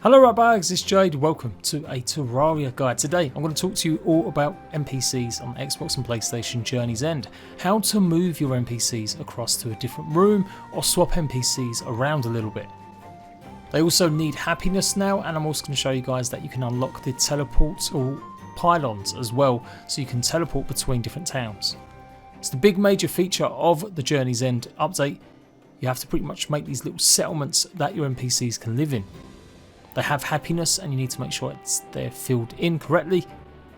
Hello Ratbags, it's Jade. Welcome to a Terraria guide. Today I'm going to talk to you all about NPCs on Xbox and PlayStation Journey's End. How to move your NPCs across to a different room or swap NPCs around a little bit. They also need happiness now, and I'm also going to show you guys that you can unlock the teleports or pylons as well, so you can teleport between different towns. It's the big major feature of the Journey's End update. You have to pretty much make these little settlements that your NPCs can live in. They have happiness and you need to make sure they're filled in correctly,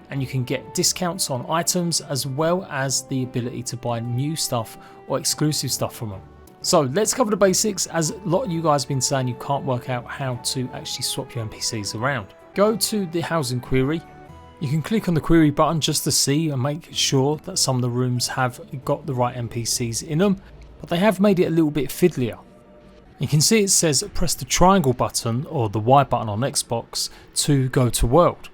and you can get discounts on items as well as the ability to buy new stuff or exclusive stuff from them. So let's cover the basics, as a lot of you guys have been saying you can't work out how to actually swap your NPCs around. Go to the housing query. You can click on the query button just to see and make sure that some of the rooms have got the right NPCs in them, but they have made it a little bit fiddlier. You can see it says press the triangle button or the Y button on Xbox to go to world.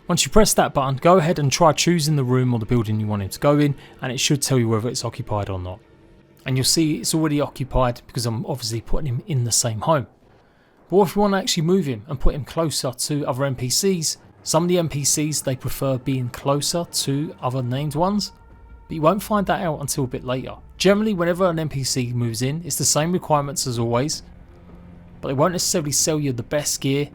Once you press that button, go ahead and try choosing the room or the building you want him to go in, and it should tell you whether it's occupied or not. And you'll see it's already occupied because I'm obviously putting him in the same home. But what if you want to actually move him and put him closer to other NPCs? Some of the NPCs, they prefer being closer to other named ones, but you won't find that out until a bit later. Generally, whenever an NPC moves in, it's the same requirements as always, but they won't necessarily sell you the best gear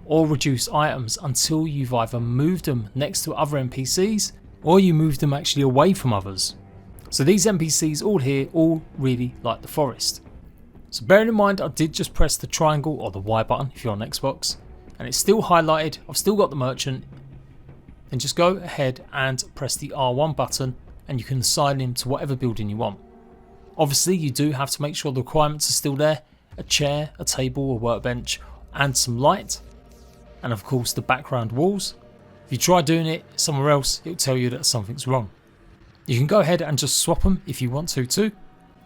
or reduce items until you've either moved them next to other NPCs or you moved them actually away from others. So these NPCs all here all really like the forest. So bearing in mind, I did just press the triangle or the Y button if you're on Xbox, and it's still highlighted. I've still got the merchant. Then just go ahead and press the R1 button and you can assign him to whatever building you want. Obviously you do have to make sure the requirements are still there: a chair, a table, a workbench, and some light, and of course the background walls. If you try doing it somewhere else, it'll tell you that something's wrong. You can go ahead and just swap them if you want to too,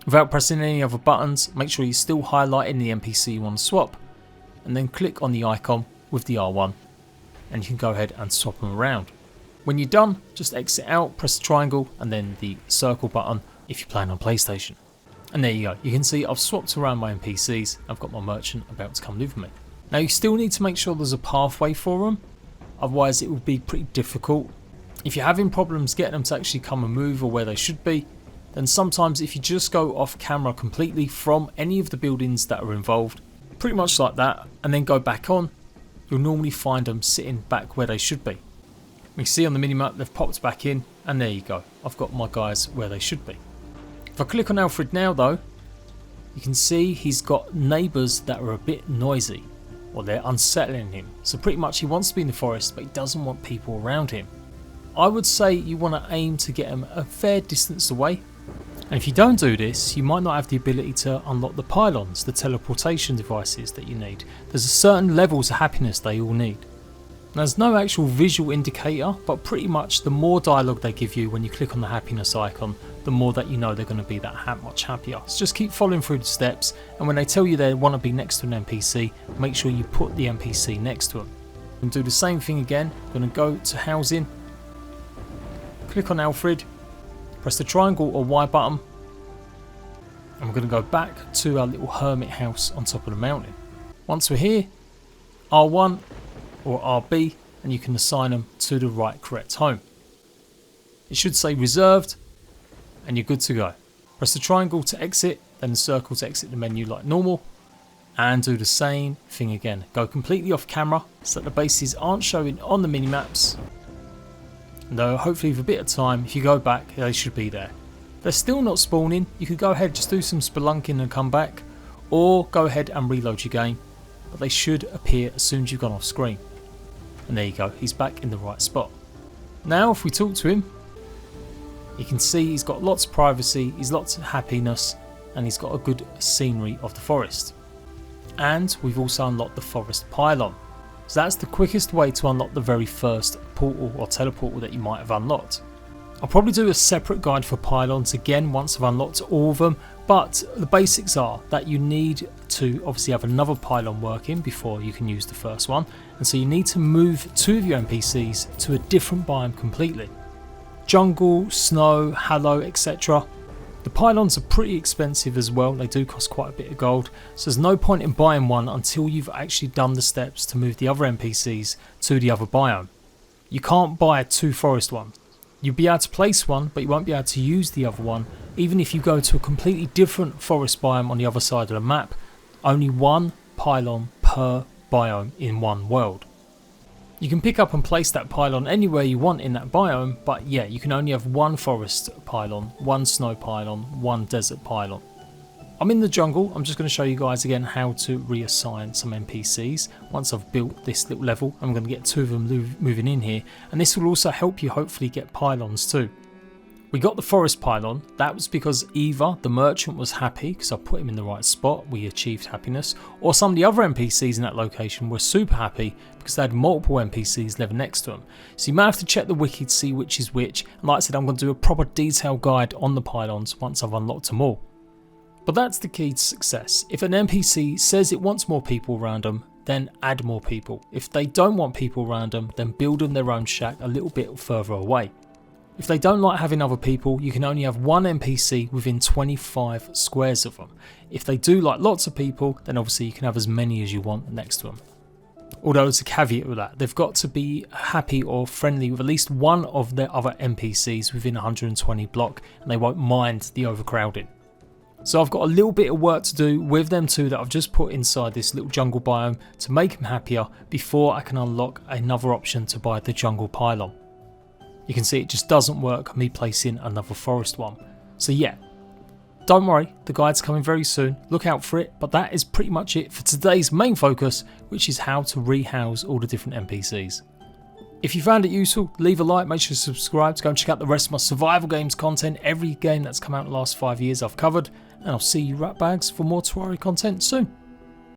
without pressing any other buttons. Make sure you're still highlighting the NPC you want to swap, and then click on the icon with the R1 and you can go ahead and swap them around. When you're done, just exit out, press the triangle and then the circle button if you're playing on PlayStation. And there you go, you can see I've swapped around my NPCs. I've got my merchant about to come live with me. Now you still need to make sure there's a pathway for them, otherwise it will be pretty difficult. If you're having problems getting them to actually come and move or where they should be, then sometimes if you just go off camera completely from any of the buildings that are involved, pretty much like that, and then go back on, you'll normally find them sitting back where they should be. We see on the minimap they've popped back in, and there you go, I've got my guys where they should be. If I click on Alfred now though, you can see he's got neighbours that are a bit noisy, or they're unsettling him. So pretty much he wants to be in the forest, but he doesn't want people around him. I would say you want to aim to get him a fair distance away, and if you don't do this, you might not have the ability to unlock the pylons, the teleportation devices that you need. There's a certain levels of happiness they all need. There's no actual visual indicator, but pretty much the more dialogue they give you when you click on the happiness icon, the more that you know they're going to be that much happier. So just keep following through the steps, and when they tell you they want to be next to an NPC, make sure you put the NPC next to them. And do the same thing again. I'm going to go to housing, click on Alfred, press the triangle or Y button, and we're going to go back to our little hermit house on top of the mountain. Once we're here, R1 or RB, and you can assign them to the right correct home. It should say reserved and you're good to go. Press the triangle to exit, then the circle to exit the menu like normal, and do the same thing again. Go completely off camera so that the bases aren't showing on the mini-maps. Though hopefully with a bit of time, if you go back, they should be there. If they're still not spawning, you could go ahead, just do some spelunking and come back, or go ahead and reload your game, but they should appear as soon as you've gone off screen. And there you go, he's back in the right spot. Now if we talk to him, you can see he's got lots of privacy, he's lots of happiness, and he's got a good scenery of the forest. And we've also unlocked the forest pylon. So that's the quickest way to unlock the very first portal or teleportal that you might have unlocked. I'll probably do a separate guide for pylons again once I've unlocked all of them, but the basics are that you need to obviously have another pylon working before you can use the first one, and so you need to move two of your NPCs to a different biome completely. Jungle, snow, hallow, etc. The The pylons are pretty expensive as well, they do cost quite a bit of gold, so there's no point in buying one until you've actually done the steps to move the other NPCs to the other biome. You can't buy 2 forest ones. You'll be able to place one, but you won't be able to use the other one, even if you go to a completely different forest biome on the other side of the map. Only 1 pylon per biome in one world. You can pick up and place that pylon anywhere you want in that biome, but yeah, you can only have 1 forest pylon, 1 snow pylon, 1 desert pylon. I'm in the jungle. I'm just going to show you guys again how to reassign some NPCs. Once I've built this little level, I'm going to get 2 of them moving in here, and this will also help you hopefully get pylons too. We got the forest pylon. That was because either the merchant was happy because I put him in the right spot, we achieved happiness, or some of the other NPCs in that location were super happy because they had multiple NPCs living next to them. So you might have to check the wiki to see which is which, and like I said, I'm going to do a proper detailed guide on the pylons once I've unlocked them all. But that's the key to success. If an NPC says it wants more people around them, then add more people. If they don't want people around them, then build them their own shack a little bit further away. If they don't like having other people, you can only have 1 NPC within 25 squares of them. If they do like lots of people, then obviously you can have as many as you want next to them. Although there's a caveat with that, they've got to be happy or friendly with at least one of their other NPCs within 120 block, and they won't mind the overcrowding. So I've got a little bit of work to do with them 2 that I've just put inside this little jungle biome to make them happier before I can unlock another option to buy the jungle pylon. You can see it just doesn't work me placing another forest one. So yeah, don't worry, the guide's coming very soon, look out for it, but that is pretty much it for today's main focus, which is how to rehouse all the different NPCs. If you found it useful, leave a like, make sure to subscribe to go and check out the rest of my survival games content. Every game that's come out in the last 5 years I've covered, and I'll see you rat bags for more Terraria content soon.